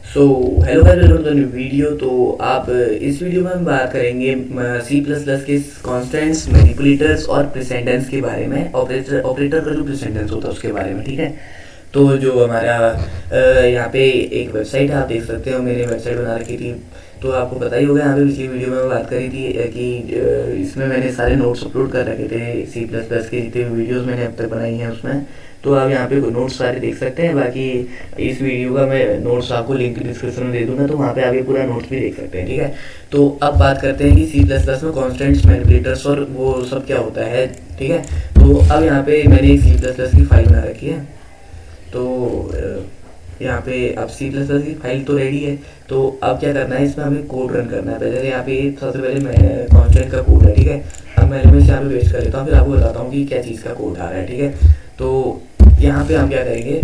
So hello guys, welcome to new video. तो आप इस वीडियो में हम बात करेंगे सी प्लस प्लस के कॉन्स्टेंट्स, मैनिपुलेटर्स और प्रेसेंटेंस के बारे में। ऑपरेटर ऑपरेटर का जो प्रेसेंटेंस होता है उसके बारे में, ठीक है। तो जो हमारा यहाँ पे एक वेबसाइट है, आप देख सकते हो, मैंने वेबसाइट बना रखी थी। तो आपको पता ही होगा, यहाँ पे पिछली वीडियो में मैं बात करी थी कि इसमें मैंने सारे नोट्स अपलोड कर रखे थे। सी प्लस प्लस के जितने वीडियोज़ मैंने अब तक बनाई हैं उसमें, तो आप यहाँ पे नोट्स सारे देख सकते हैं। बाकी इस वीडियो का मैं नोट्स आपको लिंक डिस्क्रिप्शन में दे दूंगा, तो वहाँ पे आप ये पूरा नोट्स भी देख सकते हैं, ठीक है। तो अब बात करते हैं कि सी प्लस प्लस में कॉन्स्टेंट्स, मैनिपुलेटर्स और वो सब क्या होता है, ठीक है। तो अब यहाँ पे मैंने एक सी प्लस प्लस की फाइल बना रखी है। तो यहाँ पे अब सी प्लस प्लस की फाइल तो रेडी है। तो अब क्या करना है, इसमें हमें कोड रन करना है। पहले यहाँ पे सबसे पहले मैं कॉन्स्टेंट का कोड है, ठीक है। अब मैं एलिमेंट्स यहाँ पे वेस्ट कर लेता हूँ, फिर आपको बताता हूँ कि क्या चीज़ का कोड आ रहा है, ठीक है। तो यहाँ पे हम क्या करेंगे,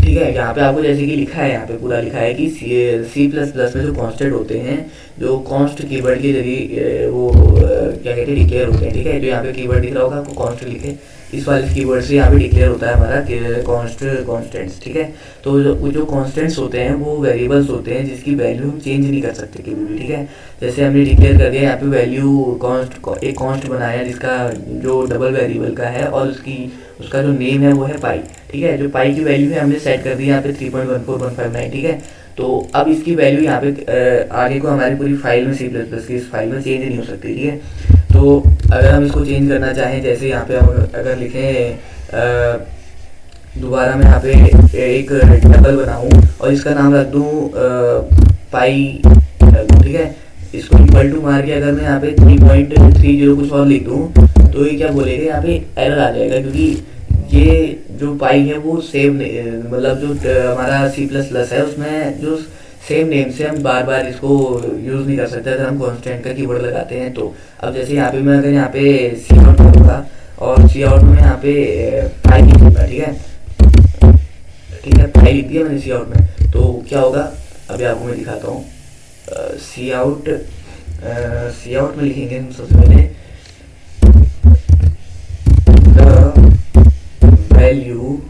ठीक है। यहाँ पे आपको जैसे कि लिखा है, यहाँ पे पूरा लिखा है कि सी प्लस प्लस में जो कॉन्स्टेंट होते हैं, जो कॉन्स्ट कीवर्ड के जरिए वो क्या कहते हैं, डिक्लेयर होते हैं, ठीक है। जो यहाँ पे कीवर्ड दिख रहा होगा आपको, कॉन्स्ट लिखे, इस वाले कीवर्ड से यहाँ पे डिक्लेयर होता है हमारा कॉन्स्टेंट्स, ठीक है। तो जो कॉन्स्टेंट्स होते हैं वो वेरिएबल्स होते हैं जिसकी वैल्यू हम चेंज नहीं कर सकते कभी भी, ठीक है। जैसे हमने डिक्लेयर कर दिया यहाँ पे वैल्यू एक कॉन्स्ट बनाया जिसका जो डबल वेरिएबल का है, और उसका जो नेम है वो है पाई, ठीक है। जो पाई की वैल्यू है हमने सेट कर दी यहाँ पे 3.14159, ठीक है। तो अब इसकी वैल्यू यहाँ पे आगे को हमारी पूरी फाइल में, सी प्लस प्लस की इस फाइल में चेंज नहीं हो सकती, ठीक है। तो अगर हम इसको चेंज करना चाहें, जैसे यहाँ पे हम अगर लिखें दोबारा मैं यहाँ पे एक डबल बनाऊँ और इसका नाम रख दूँ पाई रख दूँ, ठीक है। इसको इक्वल टू मार के अगर मैं यहाँ पे 3.30 कुछ और लिख दूँ, तो ये क्या बोलेगा, यहाँ पे एरर आ जाएगा, क्योंकि ये जो पाई है वो सेम, मतलब जो हमारा सी प्लस प्लस है उसमें जो सेम नेम से हम बार बार इसको यूज़ नहीं कर सकते अगर हम कॉन्स्टेंट का कीवर्ड लगाते हैं। तो अब जैसे यहाँ पे मैं अगर यहाँ पे सी आउट करूँगा और सी आउट में यहाँ पे पाई लिख दूँगा, ठीक है, ठीक है। पाई लिख दिया मैंने सी आउट में, तो क्या होगा अभी आपको मैं दिखाता हूँ। सी आउट में लिखेंगे हम सबसे पहले द वैल्यू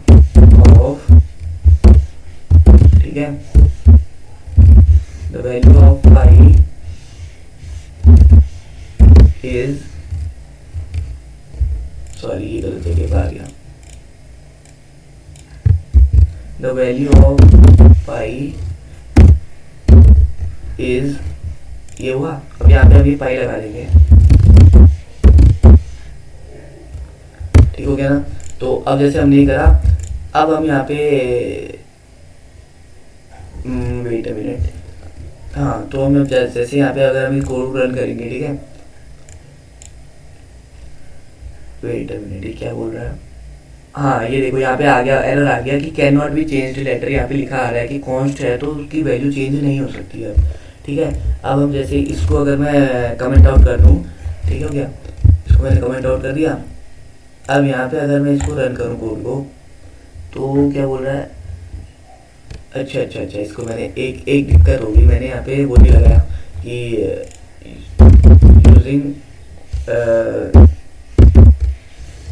ऑफ, ठीक है, the value of pi is, sorry ये गलत जगह पर आ गया, the value of pi is, ये हुआ। अब यहाँ पे अभी पाई लगा देंगे, ठीक हो गया ना। तो अब जैसे हमने ये करा, अब हम यहाँ पे वेट अ मिनट, हाँ, तो हम जैसे यहाँ पे अगर हम कोड रन करेंगे, ठीक है, वेट अ मिनट, ये क्या बोल रहा है, हाँ ये देखो यहाँ पे आ गया, एरर आ गया कि can not be changed later. यहाँ पे लिखा आ रहा है कि कॉन्स्ट है तो उसकी वैल्यू चेंज नहीं हो सकती है, ठीक है। अब हम जैसे इसको अगर मैं कमेंट आउट कर दूँ, ठीक हो गया, इसको मैंने कमेंट आउट कर दिया। अब यहाँ पे अगर मैं इसको रन करूँ कोड को, तो क्या बोल रहा है, अच्छा, इसको मैंने एक दिक्कत होगी, मैंने यहाँ पे वो नहीं लगाया कि यूजिंग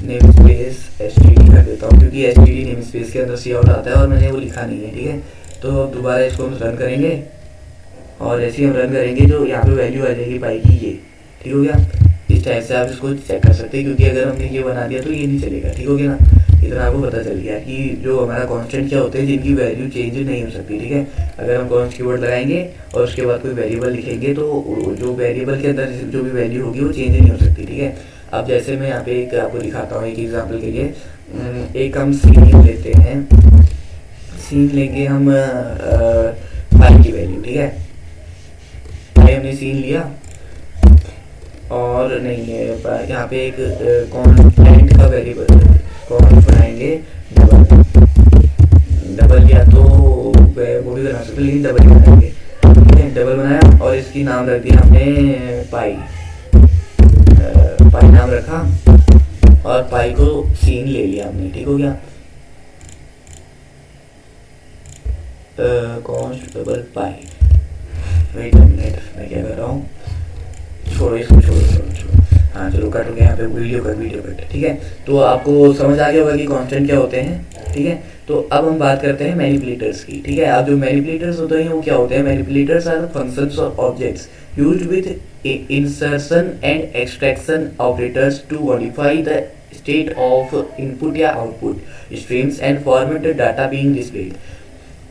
नेम स्पेस एसटीडी कर देता हूँ, क्योंकि एसटीडी नेम स्पेस के अंदर सी आउट आता है और मैंने वो लिखा नहीं है, ठीक है। तो दोबारा इसको हम रन करेंगे और ऐसे ही हम रन करेंगे, जो यहाँ पे वैल्यू आ जाएगी पाई की, ये ठीक हो गया। इस टाइप से आप इसको चेक कर सकते हैं, क्योंकि अगर हमने ये बना दिया तो ये नहीं चलेगा, ठीक हो गया ना। इतना आपको पता चल गया कि जो हमारा कॉन्स्टेंट क्या होते हैं जिनकी वैल्यू चेंज नहीं हो सकती, ठीक है। अगर हम कॉन्स्ट कीवर्ड लगाएंगे और उसके बाद कोई वेरिएबल लिखेंगे, तो जो वेरिएबल के अंदर जो भी वैल्यू होगी वो चेंज नहीं हो सकती, ठीक है। अब जैसे मैं यहाँ पे एक आपको दिखाता हूँ, एक एग्जाम्पल के लिए एक हम सीन लेते हैं, सीन लेंगे हम पाई की वैल्यू, ठीक है। पाई हमने सीन लिया और नहीं है यहाँ पे एक कॉन्स्टेंट का वेरिएबल कॉन्स्ट बनाएंगे, डबल या तो वो भी बना सकते, लेकिन डबल ही बनाएंगे, ठीक है। डबल बनाया और इसकी नाम रख दिया हमने पाई, पाई नाम रखा और पाई को सीन ले लिया हमने, ठीक हो गया। Const double pi, wait a minute, मैं क्या कर रहा हूँ, छोड़ो इसको, छोड़ो, हाँ चलो कट हो गया, यहाँ पे वीडियो कट, ठीक है। तो आपको समझ आ गया होगा कि कांस्टेंट क्या होते हैं, ठीक है। तो तो अब हम बात करते हैं मैनिपुलेटर्स की, ठीक है। अब जो मैनिपुलेटर्स होते हैं वो क्या होते हैं? मैनिपुलेटर्स आर फंक्शंस और objects used with insertion and extraction operators to modify the state of input या output streams and format data being displayed.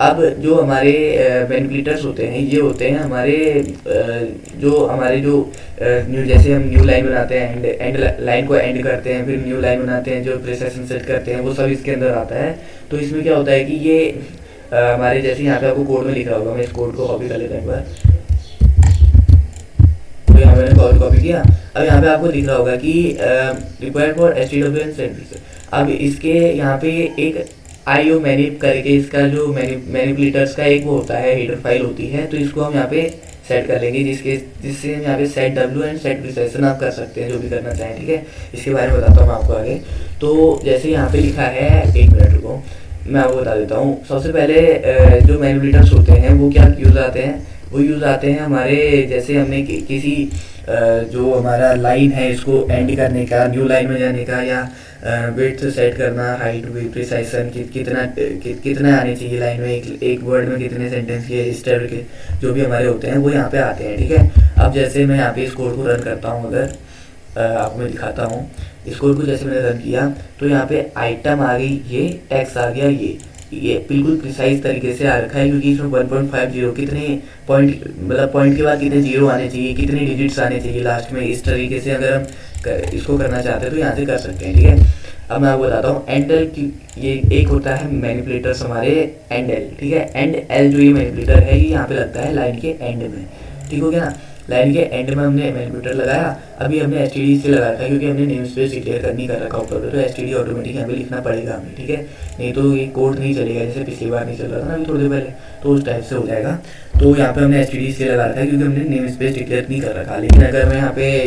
अब जो हमारे मैनिपुलेटर्स होते हैं ये होते हैं हमारे जो न्यू, जैसे हम न्यू लाइन बनाते हैं, एंड लाइन को एंड करते हैं, फिर न्यू लाइन बनाते हैं, जो प्रिसिशन सेट करते हैं, वो सब इसके अंदर आता है। तो इसमें क्या होता है कि ये हमारे, जैसे यहाँ पे आपको कोड में लिख रहा होगा, मैं इस कोड को कॉपी कर लेता हूँ एक बार। तो यहाँ मैंने कॉपी किया। अब यहाँ पे आपको लिख रहा होगा कि रिक्वायर्ड फॉर HTWN सेंटेंस। अब इसके यहाँ पे एक IO मैनिप करके इसका जो मैनिपुलेटर्स का एक वो होता है, हेडर फाइल होती है, तो इसको हम यहाँ पे सेट कर लेंगे, जिससे हम यहाँ पे set W and set precision आप कर सकते हैं, जो भी करना चाहें, ठीक है। इसके बारे में बताता हूँ मैं आपको आगे। तो जैसे यहाँ पे लिखा है, 1 मिनट रुको, मैं आपको बता देता हूँ। सबसे पहले जो मैनिपुलेटर्स होते हैं वो क्या यूज़ आते हैं? वो यूज़ आते हैं हमारे, जैसे हमने किसी जो हमारा लाइन है इसको एंड करने का, न्यू लाइन में जाने का, या विड्थ सेट करना, हाइट, विड्थ, प्रिसिशन कितना आने चाहिए लाइन में, एक वर्ड में कितने सेंटेंस के, इस टाइप के जो भी हमारे होते हैं वो यहाँ पे आते हैं, ठीक है। अब जैसे मैं यहाँ पे इस कोड को रन करता हूँ, अगर आपको मैं दिखाता हूँ इस कोड को, जैसे मैंने रन किया तो यहाँ पे आइटम आ गई, ये टैक्स आ गया, ये बिल्कुल प्रिसाइज तरीके से आ रखा है, क्योंकि इसमें 1.50 कितने पॉइंट, मतलब पॉइंट के बाद कितने जीरो आने चाहिए, कितने डिजिट्स आने चाहिए लास्ट में, इस तरीके से अगर हम इसको करना चाहते हैं तो यहाँ से कर सकते हैं, ठीक है। अब मैं आपको बताता हूँ एंडल की, ये एक होता है मैनिपुलेटर्स हमारे एंडल, ठीक है। एंड एल जो ये मैनिपुलेटर है ये यहाँ पे लगता है लाइन के एंड में, ठीक हो गया ना। लाइन के एंड में हमने मैनिपुलेटर लगाया। अभी हमने STD से लगाया था क्योंकि हमने नेम स्पेस डिक्लेयर करनी कर रखा ऊपर पे, तो STD ऑटोमेटिक यहाँ पे लिखना पड़ेगा हमें, ठीक है। नहीं तो ये कोड नहीं चलेगा, जैसे पिछली बार नहीं चल रहा था ना अभी थोड़ी देर पहले, तो उस टाइप से हो जाएगा। तो यहाँ पे हमने STD से लगा रखा है क्योंकि हमने नेम स्पेस डिक्लेयर नहीं कर रखा। लेकिन अगर मैं यहाँ पे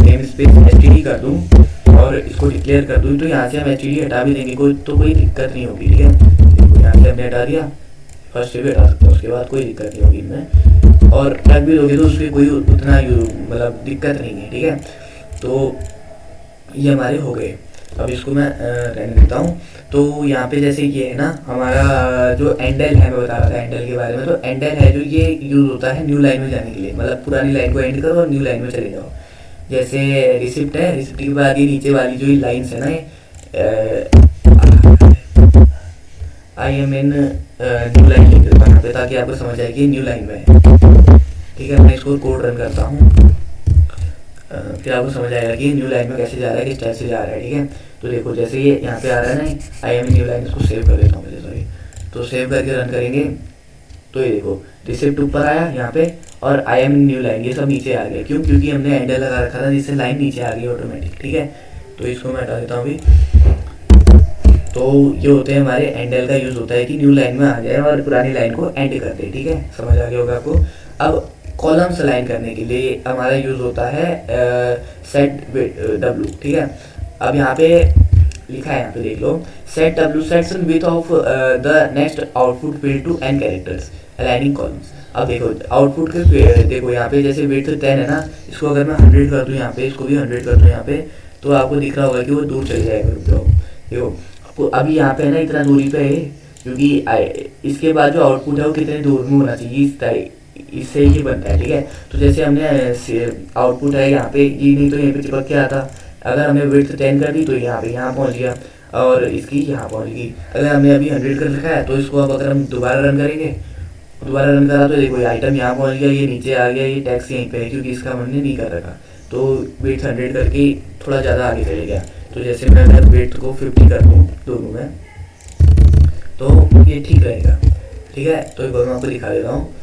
नेम स्पेस STD कर दूँ और इसको डिक्लेयर कर दूँ, तो यहाँ से हम STD हटा भी देंगे कोई दिक्कत नहीं होगी, ठीक है। देखो यहाँ से हमने हटा दिया, फर्स्ट से भी हटा सकते हैं, उसके बाद कोई दिक्कत नहीं होगी इनमें, और रख भी दोगे तो उसकी कोई उतना मतलब दिक्कत नहीं है, ठीक है। तो ये हमारे हो गए। अब इसको मैं रहने देता हूँ। तो यहाँ पे जैसे ये है ना हमारा जो एंडल है, मैं बता रहा था एंडल के बारे में। तो एंडल है जो ये यूज़ होता है न्यू लाइन में जाने के लिए, मतलब पुरानी लाइन को एंड करो और न्यू लाइन में चले जाओ। जैसे रिसिप्ट है, रिसिप्ट के बाद ये नीचे वाली जो लाइन्स है ना, IMN न्यू लाइन लिख देता हूँ यहाँ पे, ताकि आपको समझ आए कि न्यू लाइन में है, ठीक है। मैं इसको कोड रन करता हूँ, फिर आपको समझ आएगा कि न्यू लाइन में कैसे जा रहा है, किस टाइप से जा रहा है, ठीक है। तो देखो जैसे ये यहाँ पे आ रहा है ना IMN न्यू लाइन, इसको सेव कर देता हूँ पहले, सॉरी। तो सेव करके रन करेंगे तो ये देखो रिसिप्ट ऊपर आया यहाँ पे, और IMN न्यू लाइन ये सब नीचे आ गया। क्यों? क्योंकि हमने एंडल लगा रखा था, जिससे लाइन नीचे आ गई ऑटोमेटिक, ठीक है। तो इसको मैं हटा देता हूँ अभी। तो ये होते हैं हमारे एंडल का यूज़ होता है कि न्यू लाइन में आ जाए और पुरानी लाइन को एंड कर दे, ठीक है। समझ आ गया होगा आपको। अब कॉलम्स अलाइन करने के लिए हमारा यूज़ होता है सेट W, ठीक है। अब यहाँ पे लिखा है, यहाँ पे देख लो, set W sets with of the next output field to n characters aligning columns. अब देखो आउटपुट के देखो यहाँ पे जैसे विड्थ 10 है ना, इसको अगर मैं 100 कर दूँ यहाँ पे, इसको भी 100 कर दूँ यहाँ पे, तो आपको दिख रहा होगा कि वो दूर चले जाएगा। रुक जाओ, देखो तो अभी यहाँ पे ना इतना दूरी पे है, क्योंकि इसके बाद जो आउटपुट है वो कितने दूर में होना चाहिए, इससे ही बनता है, ठीक है। तो जैसे हमने आउटपुट है यहाँ पे, ये नहीं तो यहीं पे चिपक के आता। अगर हमने विड्थ 10 कर दी तो यहाँ पे यहाँ पहुँच गया, और इसकी यहाँ पहुँच गई। अगर हमने अभी 100 कर रखा है तो इसको अब अगर हम दोबारा रन करेंगे, दोबारा रन करा तो देखो ये आइटम यहाँ पहुँच गया, ये नीचे आ गया, ये टैक्स यहीं पे है क्योंकि इसका हमने नहीं कर रखा। तो विड्थ 100 करके थोड़ा ज़्यादा आगे चले गया। तो जैसे मैं अगर विड्थ को 50 कर दूँ दोनों में, तो ये ठीक रहेगा, ठीक है। तो एक बार मैं आपको दिखा देता हूँ।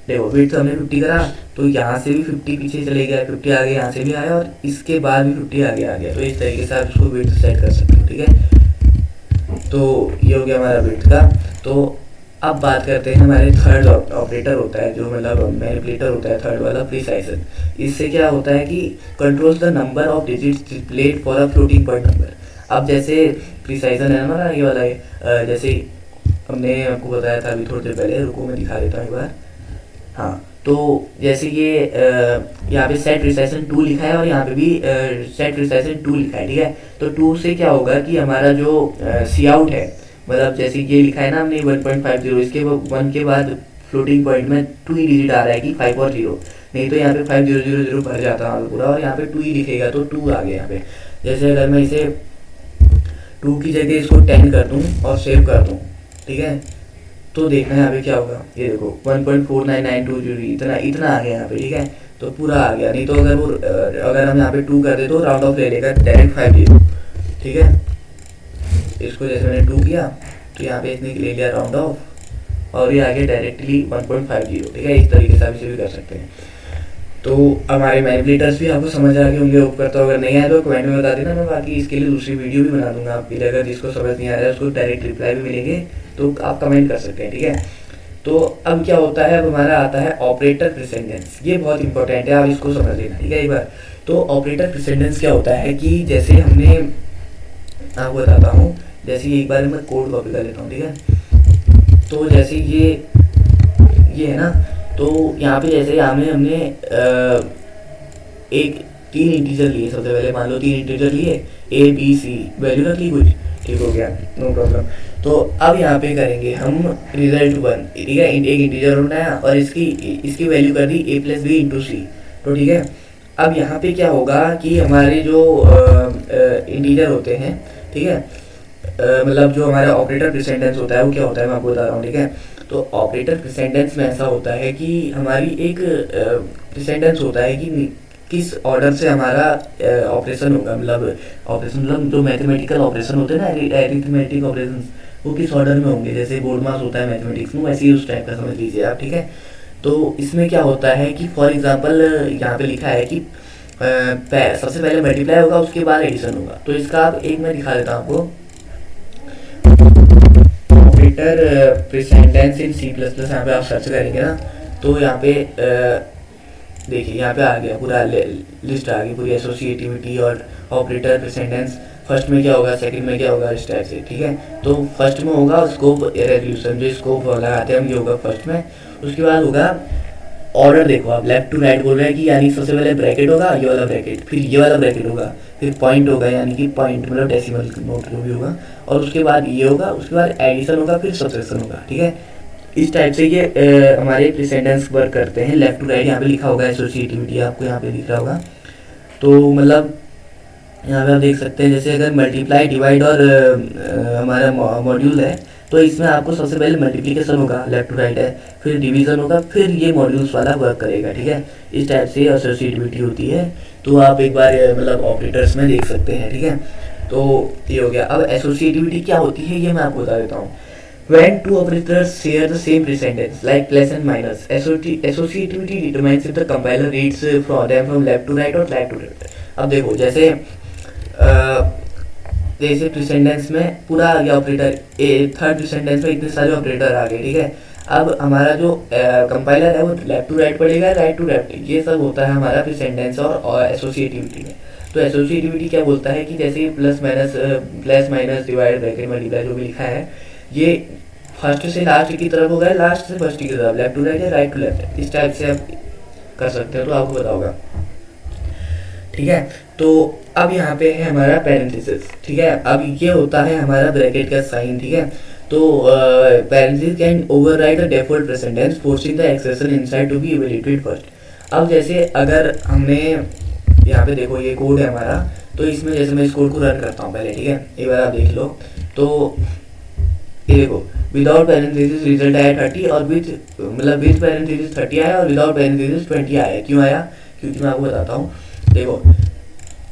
देखो विड्थ हमने 50 करा तो यहाँ से भी 50 पीछे चले गया, 50 आगे यहाँ से भी आया, और इसके बाद भी 50 आगे आ गया। तो इस तरीके से आप इसको विड्थ सेट कर सकते हो, ठीक है। तो ये हो गया हमारा विड्थ का। तो अब बात करते हैं हमारे थर्ड ऑपरेटर होता है, जो मतलब मैनिपुलेटर होता है थर्ड वाला, प्रिसाइजन। इससे क्या होता है कि controls the number of digits displayed for a floating point number. अब जैसे प्रिसाइजन है हमारा ये वाला है, जैसे हमने आपको बताया था अभी थोड़ी देर पहले, रुको मैं दिखा देता हूँ एक बार। हाँ, तो जैसे ये यहाँ पे सेट रिसेशन 2 लिखा है और यहाँ पे भी सेट रिसेशन 2 लिखा है, ठीक है। तो 2 से क्या होगा कि हमारा जो सी आउट है, मतलब जैसे ये लिखा है ना हमने 1.50, इसके 1 के बाद फ्लोटिंग पॉइंट में 2 ही डिजिट आ रहा है कि 5 और 0, नहीं तो यहाँ पे 5000 भर जाता है पूरा, और यहाँ पे 2 ही लिखेगा तो 2 आ गया यहाँ पे। जैसे अगर मैं इसे 2 की जगह इसको 10 कर दूँ और सेव कर दूँ, ठीक है, तो देखना यहाँ पे क्या होगा। ये देखो 1.4992 इतना इतना आ गया यहाँ पे, ठीक है, तो पूरा आ गया। नहीं तो अगर हम यहाँ पे 2 कर दे तो राउंड ऑफ ले लेगा डायरेक्ट 50, ठीक है। इसको जैसे मैंने 2 किया तो यहाँ पे इसने ले लिया राउंड ऑफ और ये आ गया डायरेक्टली 1.50, ठीक है। इस तरीके से आप इसे भी कर सकते हैं। तो हमारे मैनिपुलेटर्स भी आपको समझ आ गए होंगे, होप करता हूँ। अगर नहीं आया तो कमेंट में बता देना, मैं बाकी इसके लिए दूसरी वीडियो भी बना दूंगा आपके लिए। अगर जिसको समझ नहीं आ रहा है उसको डायरेक्ट रिप्लाई भी मिलेंगे, तो आप कमेंट कर सकते हैं, ठीक है। तो अब क्या होता है, अब हमारा आता है ऑपरेटर प्रेसिडेंस। ये बहुत इंपॉर्टेंट है, आप इसको समझ लेना, ठीक है, एक बार। तो ऑपरेटर प्रेसिडेंस क्या होता है कि जैसे हमने आपको बताता हूँ, जैसे एक बार मैं कोड कॉपी कर लेता हूँ, ठीक है। तो जैसे ये है ना, तो यहाँ पे जैसे हमने एक 3 इंटीजर लिए, सबसे पहले मान लो 3 इंटीजर लिए, ए बी सी वैल्यू रख ली कुछ, ठीक हो गया, नो प्रॉब्लम। तो अब यहाँ पे करेंगे हम रिजल्ट 1, ठीक है, एक इंटीजर बनाया और इसकी वैल्यू कर दी ए प्लस बी इंटू सी, तो ठीक है। अब यहाँ पे क्या होगा कि हमारे जो इंटीजर होते हैं, ठीक है, मतलब जो हमारा ऑपरेटर प्रेसिडेंस होता है वो क्या होता है मैं आपको बता रहा हूँ, ठीक है। तो ऑपरेटर प्रेसिडेंस में ऐसा होता है कि हमारी एक प्रेसिडेंस होता है कि किस ऑर्डर से हमारा ऑपरेशन होगा, मतलब ऑपरेशन मतलब जो मैथमेटिकल ऑपरेशन होते हैं ना, एरिथमेटिक ऑपरेशन, वो किस ऑर्डर में होंगे। जैसे बोर्ड मास होता है मैथमेटिक्स में, वैसे ही उस टाइप का समझ लीजिए आप, ठीक है। तो इसमें क्या होता है कि फॉर एग्जाम्पल यहाँ पे लिखा है कि सबसे पहले मल्टीप्लाई होगा, उसके बाद एडिशन होगा। तो इसका एक मैं दिखा देता हूँ आपको, ऑपरेटर प्रेसिडेंस इन सी प्लस प्लस। यहाँ पे आप सर्च करेंगे ना, तो यहाँ पे देखिए यहाँ पे आ गया पूरा लिस्ट आ गई पूरी, एसोसिएटिविटी और ऑपरेटर प्रेसिडेंस। फर्स्ट में क्या होगा, सेकंड में क्या होगा, इस टाइप से, ठीक है। तो फर्स्ट में होगा स्कोप रेजोल्यूशन, जो स्कोप लगाते हैं हम, ये होगा फर्स्ट में। उसके बाद होगा ऑर्डर, देखो आप लेफ्ट टू राइट बोल रहे हैं कि यानी सबसे पहले ब्रैकेट होगा, ये वाला ब्रैकेट, फिर ये वाला ब्रैकेट होगा, फिर पॉइंट होगा, यानी कि पॉइंट मतलब डेसिमल नोट जो भी होगा, और उसके बाद ये होगा, उसके बाद एडिशन होगा, फिर सब्ट्रैक्शन होगा, ठीक है। इस टाइप से ये हमारे प्रेसिडेंस वर्क करते हैं। लेफ्ट टू राइट यहाँ पे लिखा होगा एसोसिएटिविटी, आपको यहाँ पे दिख रहा होगा। तो मतलब यहाँ पे आप देख सकते हैं, जैसे अगर मल्टीप्लाई डिवाइड और हमारा मॉड्यूल है, तो इसमें आपको सबसे पहले मल्टीप्लिकेशन होगा, लेफ्ट टू राइट है, फिर डिवीजन होगा, फिर ये मॉड्यूल्स वाला वर्क करेगा, ठीक है। इस टाइप से एसोसिएटिविटी होती है। तो आप एक बार मतलब ऑपरेटर्स में देख सकते हैं, ठीक है। तो ये हो गया। अब एसोसिएटिविटी क्या होती है ये मैं आपको बता देता हूँ। When two operators share the same precedence, like plus and minus, associativity determines if the compiler reads from left to right or right to left. अब देखो जैसे जैसे प्रेसिडेंस में पूरा आ गया ऑपरेटर, थर्ड प्रेसिडेंस में इतने सारे ऑपरेटर आ गए, ठीक है। अब हमारा जो कंपाइलर है वो लेफ्ट टू राइट पढ़ेगा, राइट टू लेफ्ट, ये सब होता है हमारा प्रेसिडेंस और एसोसिएटिविटी में। तो एसोसिएटिविटी क्या बोलता है कि जैसे plus minus divide bracket multiply जो भी लिखा है, ये फर्स्ट से लास्ट की तरफ होगा, लास्ट से फर्स्ट की तरफ, लेफ्ट टू राइट या राइट टू लेफ्ट, इस टाइप से आप कर सकते हो, तो आपको पता होगा, ठीक है। तो अब यहाँ पे है हमारा पैरेंथेसिस, ठीक है। अब ये होता है हमारा ब्रैकेट का साइन, ठीक है। तो parenthesis can override the default precedence forcing the expression inside to be evaluated first. अब जैसे अगर हमने यहाँ पे देखो ये कोड है हमारा, तो इसमें जैसे मैं इस कोड को रन करता हूँ पहले, ठीक है, एक बार आप देख लो। तो ये देखो विदाउट पैरेंथेसिस रिजल्ट आया 30, और विद पैरेंथेसिस 30 आया, और विदाउट पैरेंथेसिस 20 आया। क्यों आया, क्योंकि मैं आपको बताता हूँ। देखो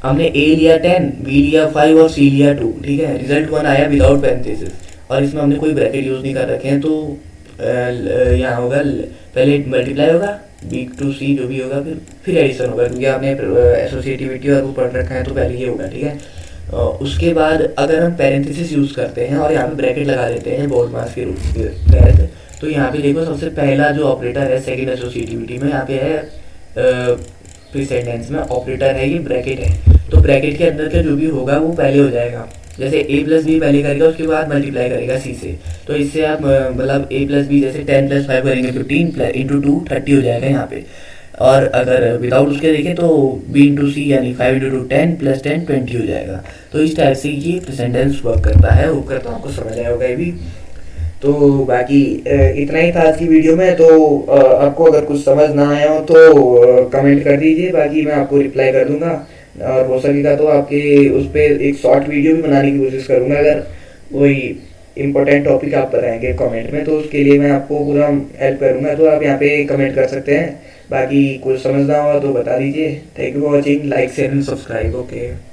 हमने ए लिया 10, बी लिया 5 और सी लिया 2, ठीक है। रिजल्ट 1 आया विदाउट पैरेंथेसिस, और इसमें हमने कोई ब्रैकेट यूज नहीं कर रखे हैं। तो यहाँ होगा पहले मल्टीप्लाई होगा, बी टू सी जो भी होगा, फिर एडिशन होगा, क्योंकि आपने एसोसिएटिविटी और वो पढ़ रखा है, तो पहले ये होगा, ठीक है। उसके बाद अगर हम पैरेंथेसिस यूज़ करते हैं और यहाँ पे ब्रैकेट लगा देते हैं बोर्ड मास के रूप के तहत, तो यहाँ पे देखो सबसे पहला जो ऑपरेटर है सेकंड एसोसिएटिविटी में, यहाँ पे है प्रेसिडेंस में ऑपरेटर है, ये ब्रैकेट है। तो ब्रैकेट के अंदर का जो भी होगा वो पहले हो जाएगा, जैसे ए प्लस बी पहले करेगा, उसके बाद मल्टीप्लाई करेगा सी से। तो इससे आप मतलब ए प्लस बी जैसे 10 + 5 करेंगे, 15 इंटू 2 30 हो जाएगा यहाँ पे। और अगर विदाउट उसके देखें तो बी इंटू सी यानी 5 इंटू 2 10 + 10 20 हो जाएगा। तो इस टाइप से ये प्रेजेंटेंस वर्क करता है। होप करता हूँ आपको समझ आया होगा ये भी। तो बाकी इतना ही था आज की वीडियो में। तो आपको अगर कुछ समझ ना आया हो तो कमेंट कर दीजिए, बाकी मैं आपको रिप्लाई कर दूंगा। और हो सकेगा तो आपके उस पर एक शॉर्ट वीडियो भी बनाने की कोशिश करूंगा, अगर कोई इम्पोर्टेंट टॉपिक आप बताएंगे कमेंट में तो उसके लिए मैं आपको पूरा हेल्प करूंगा। तो आप यहाँ पे कमेंट कर सकते हैं। बाकी कुछ समझना होगा तो बता दीजिए। Thank you for watching, like share and subscribe. Okay.